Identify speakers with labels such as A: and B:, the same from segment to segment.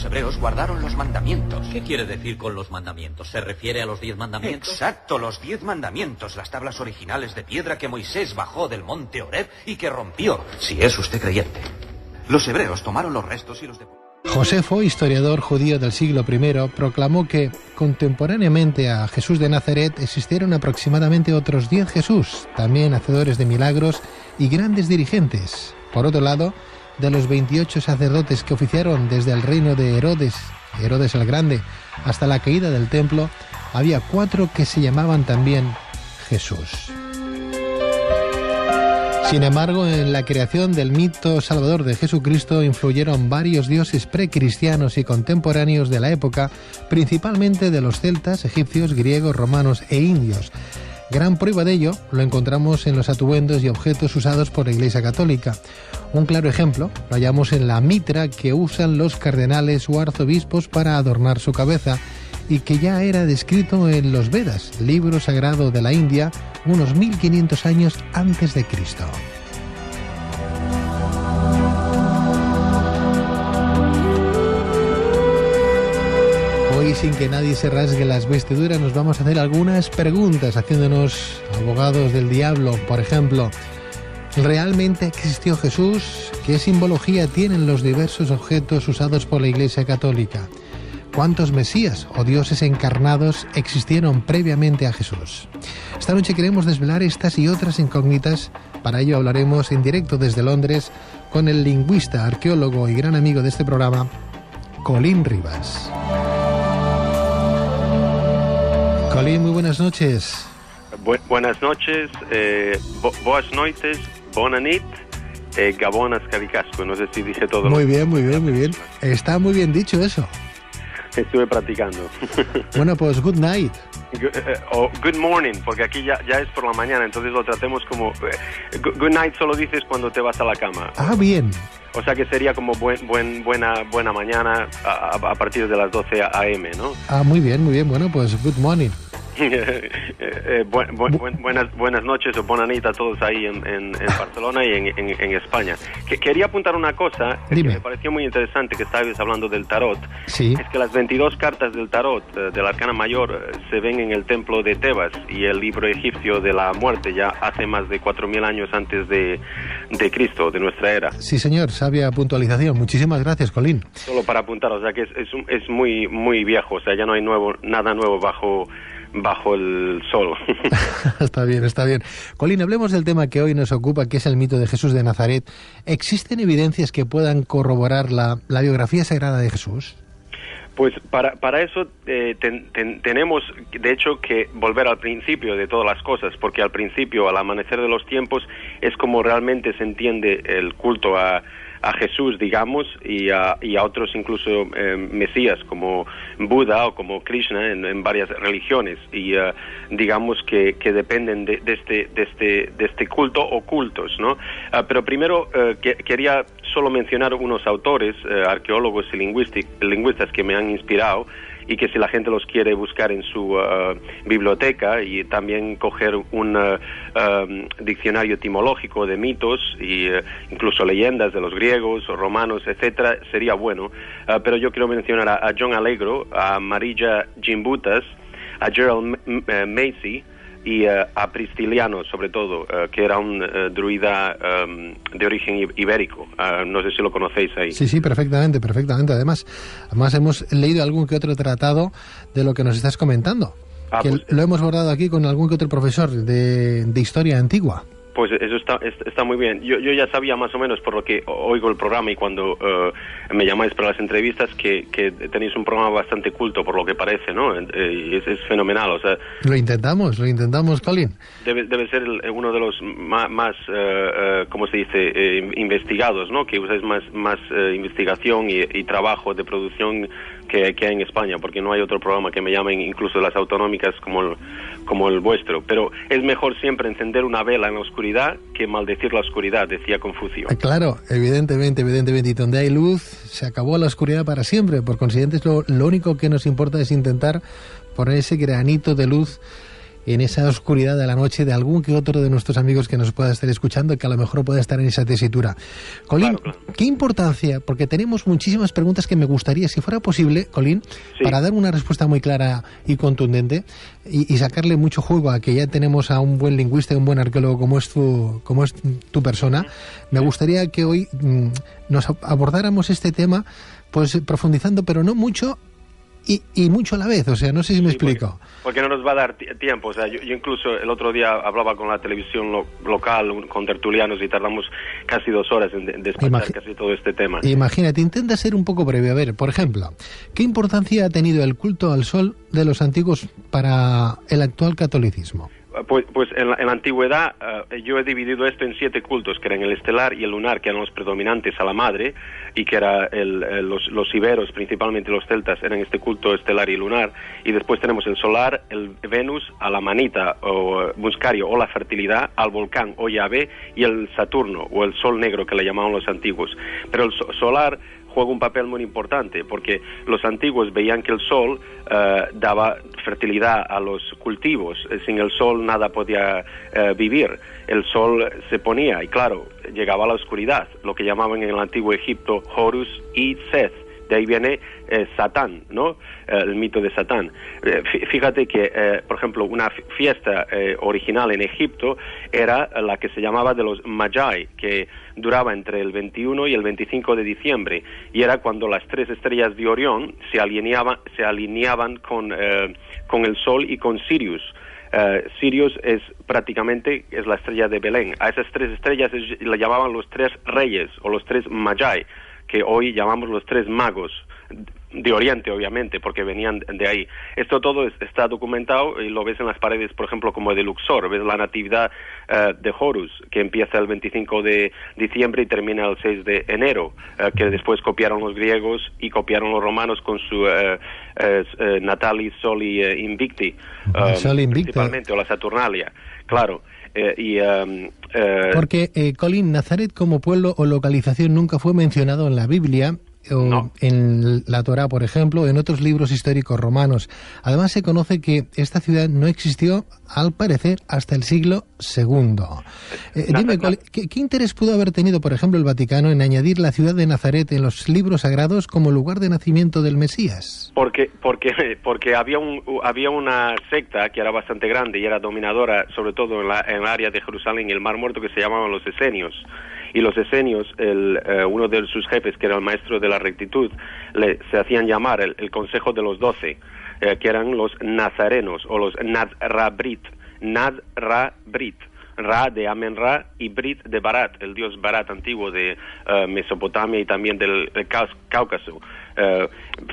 A: hebreos guardaron los mandamientos.
B: ¿Qué quiere decir con los mandamientos? ¿Se refiere a los 10 mandamientos?
A: Exacto, los 10 mandamientos, las tablas originales de piedra que Moisés bajó del monte Horeb y que rompió, si es usted creyente. Los hebreos tomaron los restos y los deportaron.
C: Josefo, historiador judío del siglo I, proclamó que contemporáneamente a Jesús de Nazaret existieron aproximadamente otros 10 Jesús, también hacedores de milagros y grandes dirigentes. Por otro lado, de los 28 sacerdotes que oficiaron desde el reino de Herodes el Grande, hasta la caída del templo, había 4 que se llamaban también Jesús. Sin embargo, en la creación del mito salvador de Jesucristo influyeron varios dioses precristianos y contemporáneos de la época, principalmente de los celtas, egipcios, griegos, romanos e indios. Gran prueba de ello lo encontramos en los atuendos y objetos usados por la Iglesia Católica. Un claro ejemplo lo hallamos en la mitra que usan los cardenales o arzobispos para adornar su cabeza y que ya era descrito en los Vedas, libro sagrado de la India, unos 1500 años antes de Cristo. Hoy, sin que nadie se rasgue las vestiduras, nos vamos a hacer algunas preguntas, haciéndonos abogados del diablo. Por ejemplo, ¿realmente existió Jesús? ¿Qué simbología tienen los diversos objetos usados por la Iglesia Católica? ¿Cuántos mesías o dioses encarnados existieron previamente a Jesús? Esta noche queremos desvelar estas y otras incógnitas. Para ello hablaremos en directo desde Londres con el lingüista, arqueólogo y gran amigo de este programa, Colin Rivas. Colin, muy buenas noches.
D: Buenas noches, boas noites, bona nit, gabonas caricasco. No sé si dije todo.
C: Muy bien. Está muy bien dicho eso.
D: Estuve practicando.
C: Bueno, pues good night.
D: O good morning, porque aquí ya es por la mañana, entonces lo tratemos como... good night solo dices cuando te vas a la cama.
C: Ah, bien.
D: O sea que sería como buena mañana a partir de las 12 a.m., ¿no?
C: Ah, muy bien. Bueno, pues good morning.
D: Buenas noches o bona nit a todos ahí en Barcelona y en España. Quería apuntar una cosa que me pareció muy interesante, que estabais hablando del tarot.
C: Sí.
D: Es que las 22 cartas del tarot del Arcana Mayor se ven en el templo de Tebas y el libro egipcio de la muerte ya hace más de 4.000 años antes de Cristo, de nuestra era.
C: Sí, señor, sabia puntualización. Muchísimas gracias, Colin.
D: Solo para apuntar, o sea que es muy viejo, o sea, ya no hay nada nuevo bajo el sol.
C: Está bien. Colin, hablemos del tema que hoy nos ocupa, que es el mito de Jesús de Nazaret. ¿Existen evidencias que puedan corroborar la biografía sagrada de Jesús?
D: Pues para eso tenemos, de hecho, que volver al principio de todas las cosas, porque al principio, al amanecer de los tiempos, es como realmente se entiende el culto a Jesús, digamos, y a otros incluso mesías como Buda o como Krishna en varias religiones, y digamos que dependen de este culto o cultos, ¿no? Pero primero quería solo mencionar unos autores, arqueólogos y lingüistas que me han inspirado, y que si la gente los quiere buscar en su biblioteca, y también coger un diccionario etimológico de mitos y incluso leyendas de los griegos o romanos, etcétera, sería bueno. Pero yo quiero mencionar a John Allegro, a Marija Gimbutas, a Gerald Macy y a Pristiliano, sobre todo, que era un druida de origen ibérico. No sé si lo conocéis ahí.
C: Sí, perfectamente. Además hemos leído algún que otro tratado de lo que nos estás comentando. Pues, lo hemos abordado aquí con algún que otro profesor de historia antigua.
D: Pues eso está muy bien. Yo ya sabía más o menos, por lo que oigo el programa y cuando me llamáis para las entrevistas, que tenéis un programa bastante culto, por lo que parece, ¿no? Y es fenomenal, o sea...
C: Lo intentamos, Colin.
D: Debe ser uno de los más ¿cómo se dice? Investigados, ¿no? Que usáis más investigación y trabajo de producción que hay en España, porque no hay otro programa que me llamen, incluso las autonómicas, como el vuestro. Pero es mejor siempre encender una vela en la oscuridad que maldecir la oscuridad, decía Confucio.
C: Claro, evidentemente. Y donde hay luz, se acabó la oscuridad para siempre. Por consiguiente, lo único que nos importa es intentar poner ese granito de luz en esa oscuridad de la noche de algún que otro de nuestros amigos que nos pueda estar escuchando, que a lo mejor pueda estar en esa tesitura. Colín,
D: Claro.
C: ¿qué importancia? Porque tenemos muchísimas preguntas que me gustaría, si fuera posible, Colín,
D: Sí.
C: para dar una respuesta muy clara y contundente y sacarle mucho juego a que ya tenemos a un buen lingüista y un buen arqueólogo como es tu persona, me gustaría que hoy nos abordáramos este tema, pues profundizando, pero no mucho y mucho a la vez. O sea, no sé si me
D: Sí,
C: explico.
D: Porque no nos va a dar tiempo. O sea, yo incluso el otro día hablaba con la televisión local, con tertulianos, y tardamos casi 2 horas en despachar casi todo este tema.
C: Imagínate, intenta ser un poco breve. A ver, por ejemplo, ¿qué importancia ha tenido el culto al sol de los antiguos para el actual catolicismo?
D: Pues en la antigüedad yo he dividido esto en 7 cultos, que eran el estelar y el lunar, que eran los predominantes a la madre, y que era los iberos, principalmente los celtas, eran este culto estelar y lunar. Y después tenemos el solar, el Venus, a la manita o muscario o la fertilidad, al volcán o Yahvé, y el Saturno o el sol negro, que le llamaban los antiguos. Pero el solar juega un papel muy importante, porque los antiguos veían que el sol daba fertilidad a los cultivos. Sin el sol nada podía vivir. El sol se ponía y, claro, llegaba a la oscuridad, lo que llamaban en el antiguo Egipto Horus y Seth. De ahí viene Satán, ¿no? El mito de Satán. Fíjate que, por ejemplo, una fiesta original en Egipto era la que se llamaba de los Magi, que duraba entre el 21 y el 25 de diciembre, y era cuando las 3 estrellas de Orión se alineaban con el Sol y con Sirius. Sirius es la estrella de Belén. A esas 3 estrellas le llamaban los 3 reyes o los 3 Magi, que hoy llamamos los 3 magos de Oriente, obviamente, porque venían de ahí. Esto todo está documentado y lo ves en las paredes, por ejemplo, como de Luxor. Ves la natividad de Horus, que empieza el 25 de diciembre y termina el 6 de enero, que después copiaron los griegos y copiaron los romanos con su Natalis Soli Invicti,
C: Sol Invicta,
D: principalmente, o la Saturnalia, claro.
C: Porque, Colín, Nazaret como pueblo o localización nunca fue mencionado en la Biblia, o
D: no.
C: en la Torá, por ejemplo, o en otros libros históricos romanos. Además, se conoce que esta ciudad no existió, al parecer, hasta el siglo II. Dime, ¿qué interés pudo haber tenido, por ejemplo, el Vaticano en añadir la ciudad de Nazaret en los libros sagrados como lugar de nacimiento del Mesías?
D: Porque había una secta que era bastante grande y era dominadora, sobre todo en el área de Jerusalén y el Mar Muerto, que se llamaban los esenios. Y los esenios, uno de sus jefes, que era el maestro de la rectitud, se hacían llamar el Consejo de los 12, que eran los nazarenos o los Nadrabrit. Nadrabrit. Ra de Amen-Ra y Brit de Barat, el dios Barat antiguo de Mesopotamia y también del Cáucaso.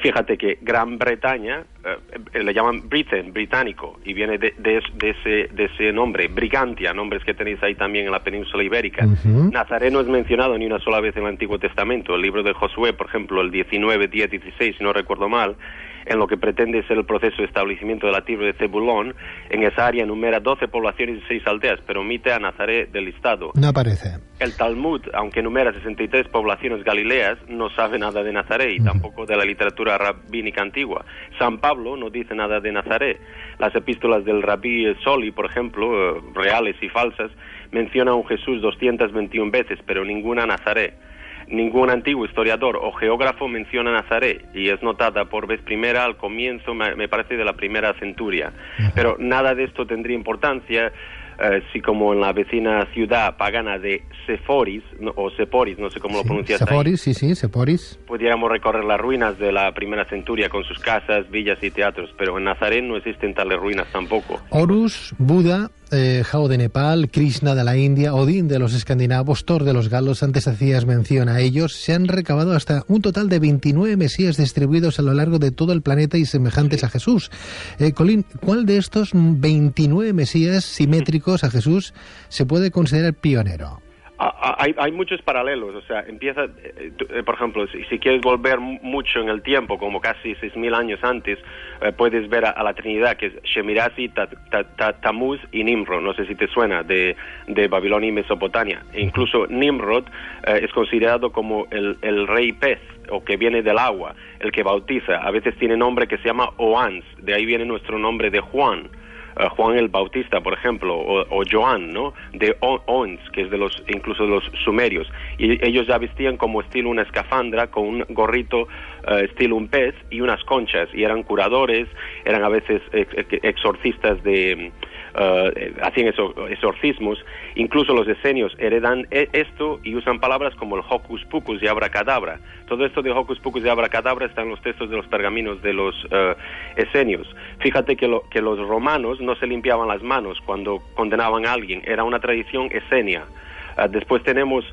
D: Fíjate que Gran Bretaña le llaman Britain, británico, y viene de ese nombre, Brigantia, nombres que tenéis ahí también en la península ibérica. Nazareno es mencionado ni una sola vez en el Antiguo Testamento. El libro de Josué, por ejemplo, el 19, 10, 16, si no recuerdo mal, en lo que pretende ser el proceso de establecimiento de la tribu de Zebulón, en esa área enumera 12 poblaciones y 6 aldeas, pero omite a Nazaret del listado.
C: No aparece.
D: El Talmud, aunque enumera 63 poblaciones galileas, no sabe nada de Nazaret y tampoco de la literatura rabínica antigua. San Pablo no dice nada de Nazaret. Las epístolas del Rabí Soli, por ejemplo, reales y falsas, mencionan a un Jesús 221 veces, pero ninguna a Nazaret. Ningún antiguo historiador o geógrafo menciona Nazaret, y es notada por vez primera al comienzo, me parece, de la primera centuria. Pero nada de esto tendría importancia si, como en la vecina ciudad pagana de Seforis, o Seporis, no sé cómo lo pronuncias
C: Seforis,
D: ahí.
C: sí, Seporis.
D: Pudiéramos recorrer las ruinas de la primera centuria con sus casas, villas y teatros, pero en Nazaret no existen tales ruinas tampoco.
C: Horus, Buda, Jao de Nepal, Krishna de la India, Odín de los escandinavos, Thor de los galos, antes hacías mención a ellos, se han recabado hasta un total de 29 mesías distribuidos a lo largo de todo el planeta y semejantes a Jesús. Colín, ¿cuál de estos 29 mesías simétricos a Jesús se puede considerar pionero?
D: Hay muchos paralelos, o sea, empieza, por ejemplo, si quieres volver mucho en el tiempo, como casi 6.000 años antes, puedes ver a la Trinidad, que es Shemirasi, Tammuz y Nimrod. No sé si te suena, de Babilonia y Mesopotamia. E incluso Nimrod es considerado como el rey pez, o que viene del agua, el que bautiza. A veces tiene nombre que se llama Oans, de ahí viene nuestro nombre de Juan. Juan el Bautista, por ejemplo, o Joan, ¿no? De Ons, que es incluso de los sumerios. Y ellos ya vestían como estilo una escafandra con un gorrito estilo un pez y unas conchas. Y eran curadores, eran a veces exorcistas hacían exorcismos. Incluso los esenios heredan esto y usan palabras como el hocus pocus y abracadabra. Todo esto de hocus pocus y abracadabra está en los textos de los pergaminos de los esenios. Fíjate que los romanos no se limpiaban las manos cuando condenaban a alguien, era una tradición esenia. Después tenemos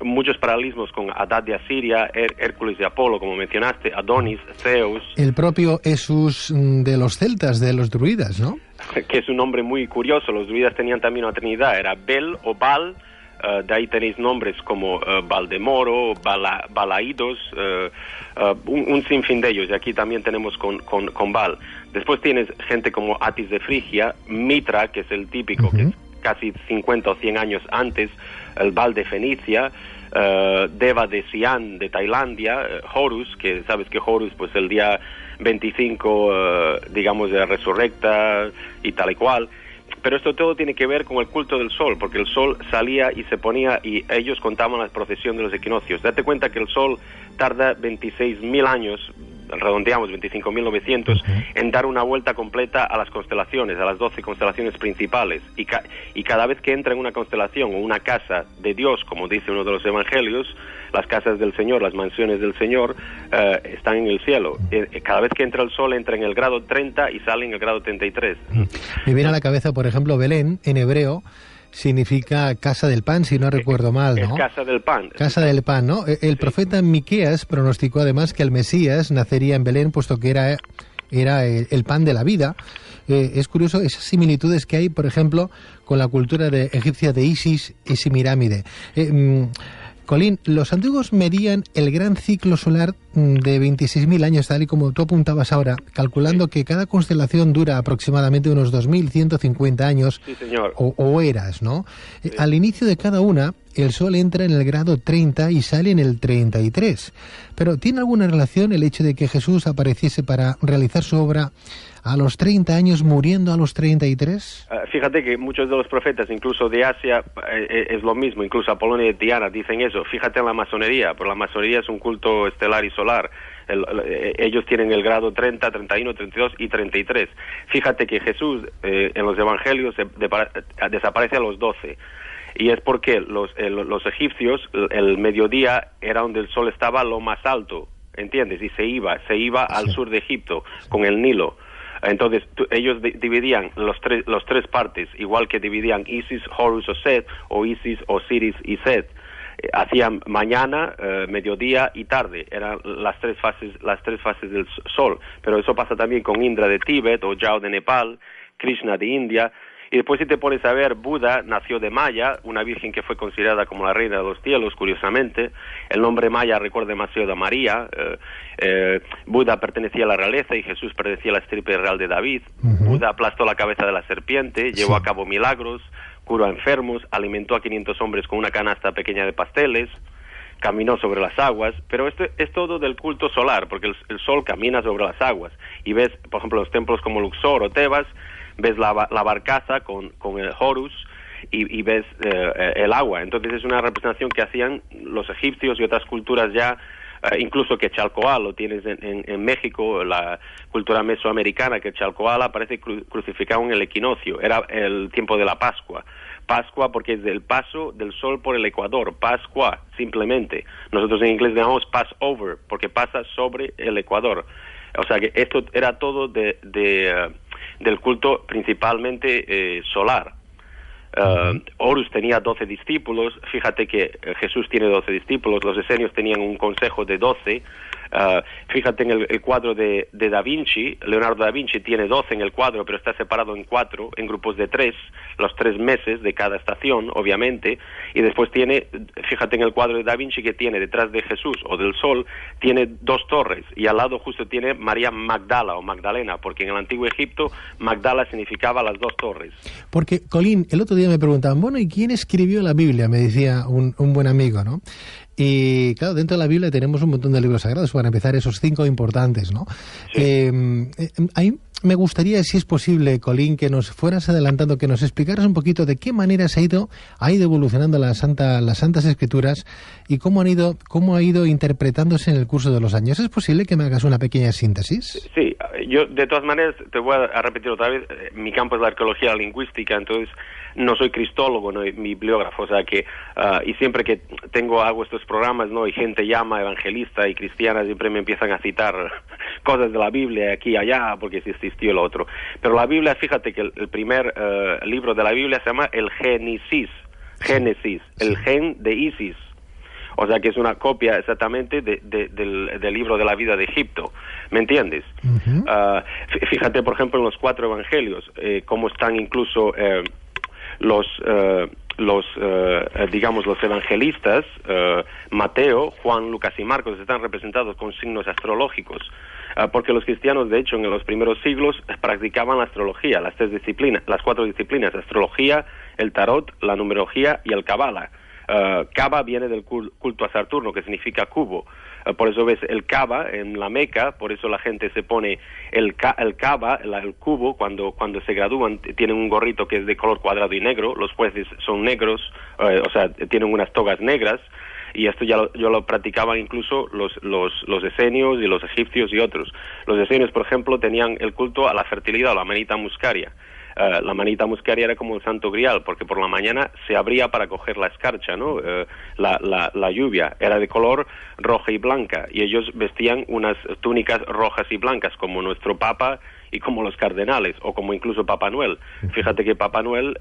D: muchos paralelismos con Hadad de Asiria, Hércules de Apolo, como mencionaste, Adonis, Zeus.
C: El propio Jesús de los celtas, de los druidas, ¿no?
D: Que es un nombre muy curioso. Los druidas tenían también una trinidad, era Bel o Baal. De ahí tenéis nombres como Valdemoro, Balaidos, un sinfín de ellos, y aquí también tenemos con Baal. Después tienes gente como Atis de Frigia, Mitra, que es el típico, que es casi 50 o 100 años antes, el Baal de Fenicia, Deva de Siam de Tailandia, Horus, que sabes que Horus pues el día 25 digamos resurrecta y tal y cual. Pero esto todo tiene que ver con el culto del sol, porque el sol salía y se ponía y ellos contaban la procesión de los equinoccios. Date cuenta que el sol tarda 26.000 años, redondeamos 25.900, en dar una vuelta completa a las constelaciones, a las 12 constelaciones principales. Y cada vez que entra en una constelación o una casa de Dios, como dice uno de los evangelios, las casas del Señor, las mansiones del Señor, están en el cielo. Cada vez que entra el sol, entra en el grado 30 y sale en el grado 33.
C: Me viene a la cabeza, por ejemplo, Belén, en hebreo, significa casa del pan, si no recuerdo mal, ¿no?
D: Es casa del pan.
C: Casa del pan, ¿no? El profeta Miqueas pronosticó además que el Mesías nacería en Belén, puesto que era el pan de la vida. Es curioso esas similitudes que hay, por ejemplo, con la cultura egipcia de Isis y Semirámide. Colín, los antiguos medían el gran ciclo solar de 26.000 años, tal y como tú apuntabas ahora, calculando que cada constelación dura aproximadamente unos 2.150 años.
D: Sí, señor.
C: O eras, ¿no? Sí. Al inicio de cada una, el Sol entra en el grado 30 y sale en el 33. Pero ¿tiene alguna relación el hecho de que Jesús apareciese para realizar su obra a los 30 años, muriendo a los 33?
D: Fíjate que muchos de los profetas, incluso de Asia, es lo mismo, incluso Apolonio y Diana dicen eso. Fíjate en la masonería, pero la masonería es un culto estelar y solar. Ellos tienen el grado 30, 31, 32 y 33. Fíjate que Jesús en los evangelios desaparece a los 12. Y es porque los egipcios, el mediodía era donde el sol estaba lo más alto, ¿entiendes? Y se iba al sur de Egipto, con el Nilo. Entonces ellos dividían los tres partes, igual que dividían Isis, Horus o Set, o Isis, Osiris y Set. Hacían mañana, mediodía y tarde, eran las tres fases del sol. Pero eso pasa también con Indra de Tíbet, o Yao de Nepal, Krishna de India. Y después, si te pones a ver, Buda nació de Maya, una virgen que fue considerada como la reina de los cielos, curiosamente. El nombre Maya recuerda demasiado a María. Buda pertenecía a la realeza y Jesús pertenecía a la estirpe real de David. Buda aplastó la cabeza de la serpiente, llevó a cabo milagros, curó a enfermos, alimentó a 500 hombres con una canasta pequeña de pasteles, caminó sobre las aguas. Pero esto es todo del culto solar, porque el sol camina sobre las aguas. Y ves, por ejemplo, los templos como Luxor o Tebas, ves la barcaza con el Horus y ves el agua. Entonces es una representación que hacían los egipcios y otras culturas ya, incluso que Chalcoal lo tienes en México, la cultura mesoamericana, que Chalcoal aparece crucificado en el equinoccio. Era el tiempo de la Pascua. Pascua porque es del paso del sol por el ecuador. Pascua, simplemente. Nosotros en inglés llamamos Passover, porque pasa sobre el ecuador. O sea que esto era todo del culto principalmente solar. Horus tenía 12 discípulos. Fíjate que Jesús tiene 12 discípulos. Los esenios tenían un consejo de 12. Fíjate en el cuadro de Da Vinci. Leonardo da Vinci tiene 12 en el cuadro, pero está separado en 4, en grupos de 3, los 3 meses de cada estación, obviamente. Y después tiene, fíjate en el cuadro de Da Vinci, que tiene detrás de Jesús o del sol, tiene 2 torres, y al lado justo tiene María Magdala o Magdalena, porque en el antiguo Egipto Magdala significaba las 2 torres.
C: Porque, Colín, el otro día me preguntaban, bueno, ¿y quién escribió la Biblia? Me decía un buen amigo, ¿no? Y claro, dentro de la Biblia tenemos un montón de libros sagrados, para empezar esos 5 importantes, ¿no? Sí. Hay me gustaría, si es posible, Colín, que nos fueras adelantando, que nos explicaras un poquito de qué manera ha ido evolucionando las Santas Escrituras y cómo ha ido interpretándose en el curso de los años. ¿Es posible que me hagas una pequeña síntesis?
D: Sí, yo de todas maneras te voy a repetir otra vez, mi campo es la arqueología lingüística, entonces no soy cristólogo, no mi bibliógrafo, o sea que y siempre que hago estos programas, ¿no? Y gente llama evangelista y cristiana, siempre me empiezan a citar cosas de la Biblia aquí y allá, porque si existió lo otro. Pero la Biblia, fíjate que el primer libro de la Biblia se llama el Génesis, el gen de Isis. O sea que es una copia exactamente del libro de la vida de Egipto, ¿me entiendes? Uh-huh. Fíjate, por ejemplo, en los 4 evangelios, cómo están incluso los evangelistas, Mateo, Juan, Lucas y Marcos, están representados con signos astrológicos, porque los cristianos, de hecho, en los primeros siglos practicaban la astrología, las 4 disciplinas, astrología, el tarot, la numerología y el cabala. Kaaba viene del culto a Saturno, que significa cubo. Por eso ves el Kaaba en la Meca, por eso la gente se pone el Kaaba, el cubo, cuando se gradúan, tienen un gorrito que es de color cuadrado y negro, los jueces son negros, o sea, tienen unas togas negras, y esto yo lo practicaban incluso los esenios y los egipcios y otros. Los esenios, por ejemplo, tenían el culto a la fertilidad, la manita muscaria. La manita muscaria era como el santo grial, porque por la mañana se abría para coger la escarcha, ¿no? La lluvia era de color roja y blanca, y ellos vestían unas túnicas rojas y blancas, como nuestro Papa y como los cardenales, o como incluso Papá Noel. Fíjate que Papá Noel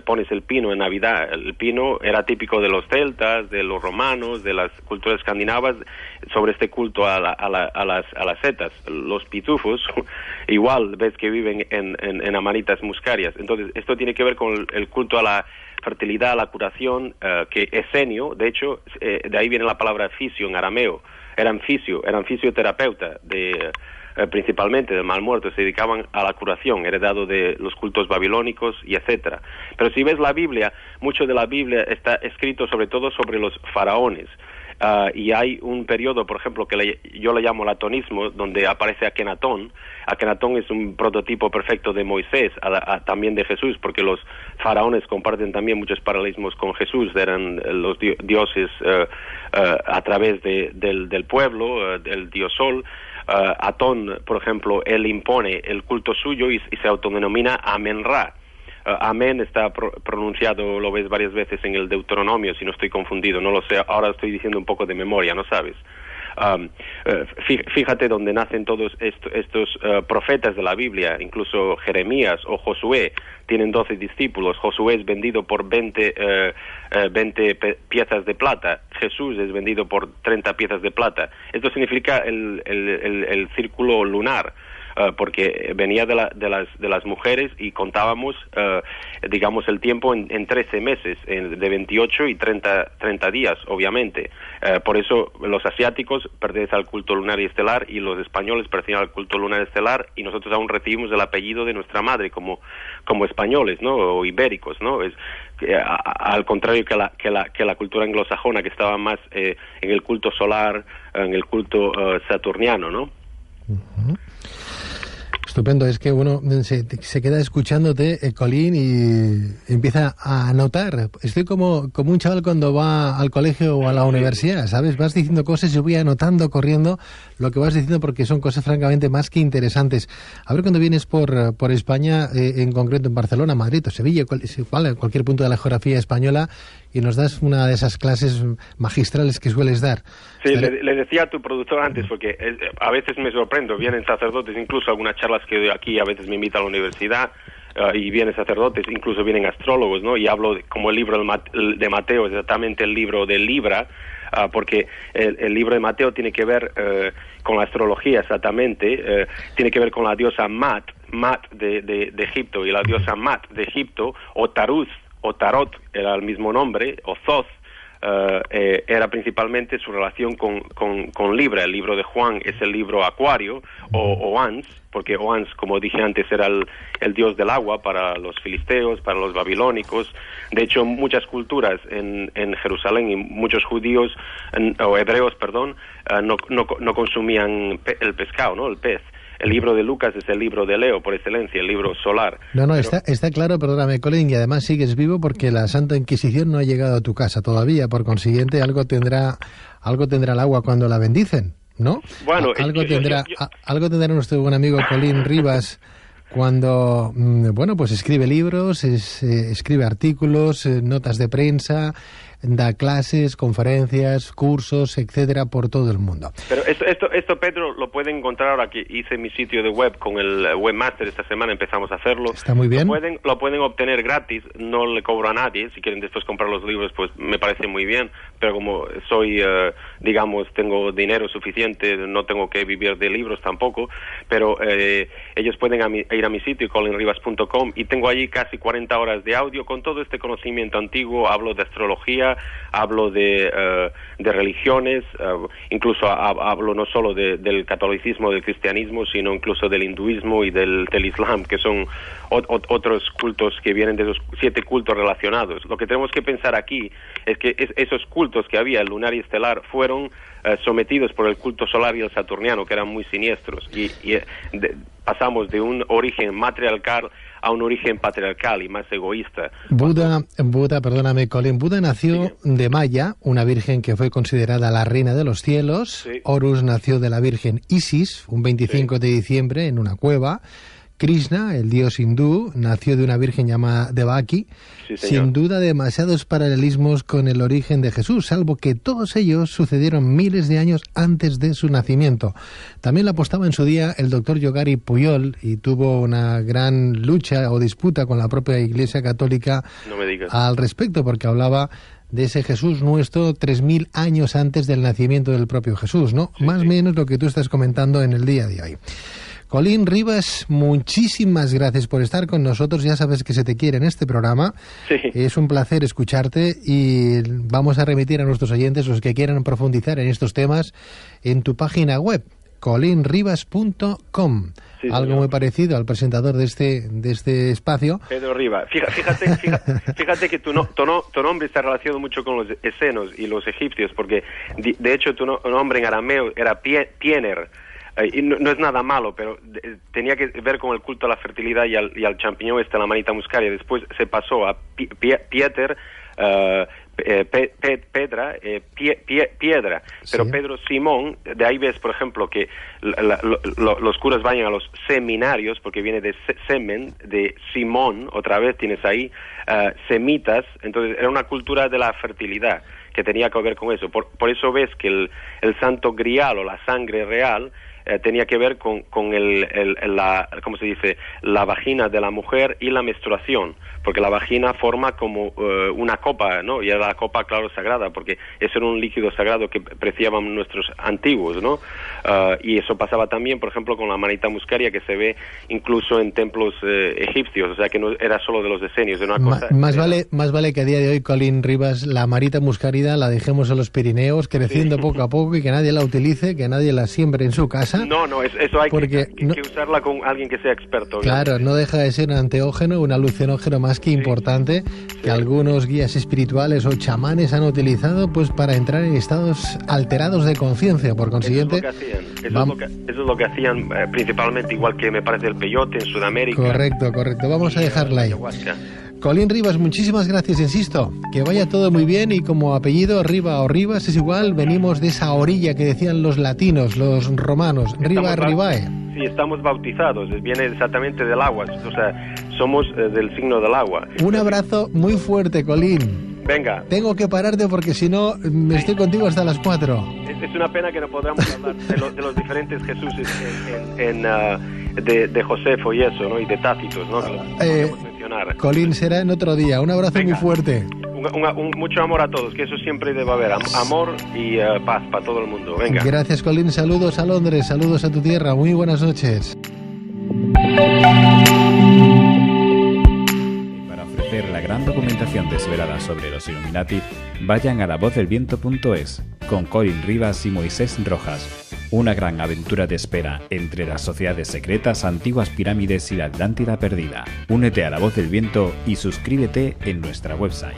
D: pones el pino en Navidad. El pino era típico de los celtas, de los romanos, de las culturas escandinavas, sobre este culto a las setas. Los pitufos, igual ves que viven en amanitas muscarias. Entonces, esto tiene que ver con el culto a la fertilidad, a la curación, que esenio, de hecho, de ahí viene la palabra fisio en arameo. Eran fisioterapeuta principalmente del mal muerto, se dedicaban a la curación, heredado de los cultos babilónicos y etcétera. Pero si ves la Biblia, mucho de la Biblia está escrito sobre todo sobre los faraones. Y hay un periodo, por ejemplo, que yo le llamo el atonismo, donde aparece Akenatón. Akenatón es un prototipo perfecto de Moisés, también de Jesús, porque los faraones comparten también muchos paralelismos con Jesús, eran los dioses a través del pueblo, del dios Sol. Atón, por ejemplo, él impone el culto suyo y se autodenomina Amen-Ra. Amén está pronunciado, lo ves varias veces en el Deuteronomio, si no estoy confundido, no lo sé, ahora estoy diciendo un poco de memoria, ¿no sabes? Fíjate donde nacen todos estos profetas de la Biblia, incluso Jeremías o Josué, tienen 12 discípulos. Josué es vendido por 20 piezas de plata, Jesús es vendido por 30 piezas de plata. Esto significa el círculo lunar. Porque venía de las mujeres y contábamos, digamos, el tiempo en 13 meses, de 28 y 30 días, obviamente. Por eso los asiáticos pertenecen al culto lunar y estelar, y los españoles pertenecen al culto lunar estelar, y nosotros aún recibimos el apellido de nuestra madre como españoles, ¿no? O ibéricos, ¿no? Al contrario que la cultura anglosajona, que estaba más en el culto solar, en el culto saturniano, ¿no?
C: Uh-huh. Estupendo, es que uno se queda escuchándote, Colín, y empieza a anotar. Estoy como un chaval cuando va al colegio o a la universidad, ¿sabes? Vas diciendo cosas y yo voy anotando, corriendo lo que vas diciendo, porque son cosas francamente más que interesantes. A ver, cuando vienes por España, en concreto en Barcelona, Madrid o Sevilla, cualquier punto de la geografía española, y nos das una de esas clases magistrales que sueles dar.
D: Sí, le decía a tu productor antes, porque a veces me sorprendo, vienen sacerdotes, incluso algunas charlas que doy aquí, a veces me invitan a la universidad, y vienen sacerdotes, incluso vienen astrólogos, ¿no? Y hablo como el libro de Mateo, exactamente el libro de Libra, porque el libro de Mateo tiene que ver con la astrología, exactamente, tiene que ver con la diosa Mat de Egipto, y la diosa Mat de Egipto, o Tarot era el mismo nombre, o Thoth, era principalmente su relación con Libra. El libro de Juan es el libro Acuario, o Ans, porque Oans, como dije antes, era el dios del agua para los filisteos, para los babilónicos. De hecho, muchas culturas en Jerusalén, y muchos judíos, o hebreos, perdón, no consumían el pescado, ¿no? El pez. el libro de Lucas es el libro de Leo, por excelencia, el libro solar.
C: No, está claro, perdóname, Colin, y además sigues vivo porque la Santa Inquisición no ha llegado a tu casa todavía, por consiguiente algo tendrá el agua cuando la bendicen, ¿no?
D: Bueno,
C: algo tendrá nuestro buen amigo Colin Rivas cuando, bueno, pues escribe libros, escribe artículos, notas de prensa, da clases, conferencias, cursos, etcétera, por todo el mundo.
D: Pero esto Pedro, lo pueden encontrar ahora que hice mi sitio de web con el webmaster esta semana, empezamos a hacerlo.
C: Está muy bien.
D: Lo pueden obtener gratis, no le cobro a nadie. Si quieren después comprar los libros, pues me parece muy bien. Pero como soy, digamos, tengo dinero suficiente, no tengo que vivir de libros tampoco. Pero ellos pueden ir a mi sitio, colinrivas.com, y tengo allí casi 40 horas de audio con todo este conocimiento antiguo. Hablo de astrología, hablo de religiones, incluso hablo no solo del catolicismo, del cristianismo, sino incluso del hinduismo y del islam, que son otros cultos que vienen de esos 7 cultos relacionados. Lo que tenemos que pensar aquí es que esos cultos que había, el lunar y estelar, fueron sometidos por el culto solar y el saturniano, que eran muy siniestros, y pasamos de un origen matriarcal a un origen patriarcal y más egoísta. Buda,
C: perdóname, Colin, Buda nació de Maya, una virgen que fue considerada la reina de los cielos. Sí. Horus nació de la virgen Isis, un 25 de diciembre, en una cueva. Krishna, el dios hindú, nació de una virgen llamada Devaki. Sí, sin duda, demasiados paralelismos con el origen de Jesús, salvo que todos ellos sucedieron miles de años antes de su nacimiento. También lo apostaba en su día el doctor Yogari Pujol y tuvo una gran lucha o disputa con la propia Iglesia Católica al respecto, porque hablaba de ese Jesús nuestro 3.000 años antes del nacimiento del propio Jesús, ¿no? Sí, más o menos lo que tú estás comentando en el día de hoy. Colin Rivas, muchísimas gracias por estar con nosotros. Ya sabes que se te quiere en este programa. Sí. Es un placer escucharte y vamos a remitir a nuestros oyentes, los que quieran profundizar en estos temas, en tu página web, colinrivas.com. Sí, algo muy parecido al presentador de este espacio.
D: Pedro Rivas. Fíjate que tu nombre está relacionado mucho con los esenos y los egipcios, porque de hecho tu nombre en arameo era Piener. Y no es nada malo, pero tenía que ver con el culto a la fertilidad y al champiñón la manita muscaria. Después se pasó a Pieter, Pedra, Piedra. Pero sí. Pedro Simón, de ahí ves, por ejemplo, que los curas vayan a los seminarios, porque viene de semen, de Simón, otra vez tienes ahí, semitas. Entonces era una cultura de la fertilidad que tenía que ver con eso. Por eso ves que el santo grial o la sangre real tenía que ver con ¿cómo se dice? La vagina de la mujer y la menstruación, porque la vagina forma como una copa, ¿no? Y era la copa, claro, sagrada, porque eso era un líquido sagrado que apreciaban nuestros antiguos, ¿no? Y eso pasaba también, por ejemplo, con la manita muscaria, que se ve incluso en templos egipcios, o sea que no era solo de los decenios, era una cosa...
C: Más vale que a día de hoy, Colin Rivas, la manita muscaria la dejemos en los Pirineos, creciendo poco a poco, y que nadie la utilice, que nadie la siembre en su casa.
D: No, eso hay que usarla con alguien que sea experto.
C: Claro, no deja de ser un anteógeno, un alucinógeno más que importante, que algunos guías espirituales o chamanes han utilizado pues para entrar en estados alterados de conciencia. Por consiguiente,
D: eso es lo que hacían principalmente, igual que me parece el peyote en Sudamérica.
C: Correcto. Vamos a dejarla ahí. Colin Rivas, muchísimas gracias, insisto, que vaya todo muy bien, y como apellido Riva o Rivas es igual, venimos de esa orilla que decían los latinos, los romanos, Riva Rivae.
D: Sí, estamos bautizados, viene exactamente del agua, o sea, somos del signo del agua.
C: Un abrazo muy fuerte, Colin.
D: Venga.
C: Tengo que pararte porque si no me estoy contigo hasta las 4.
D: Es una pena que no podamos hablar de los diferentes Jesuses de Josefo y eso, ¿no? Y de Tácitos, ¿no? Que podemos mencionar.
C: Colin, será en otro día. Un abrazo muy fuerte.
D: Mucho amor a todos, que eso siempre debe haber. Amor y paz para todo el mundo. Venga.
C: Gracias, Colin. Saludos a Londres, saludos a tu tierra. Muy buenas noches.
E: La gran documentación desvelada sobre los Illuminati, vayan a lavozdelviento.es con Colin Rivas y Moisés Rojas. Una gran aventura te espera entre las sociedades secretas, antiguas pirámides y la Atlántida perdida. Únete a La Voz del Viento y suscríbete en nuestra website.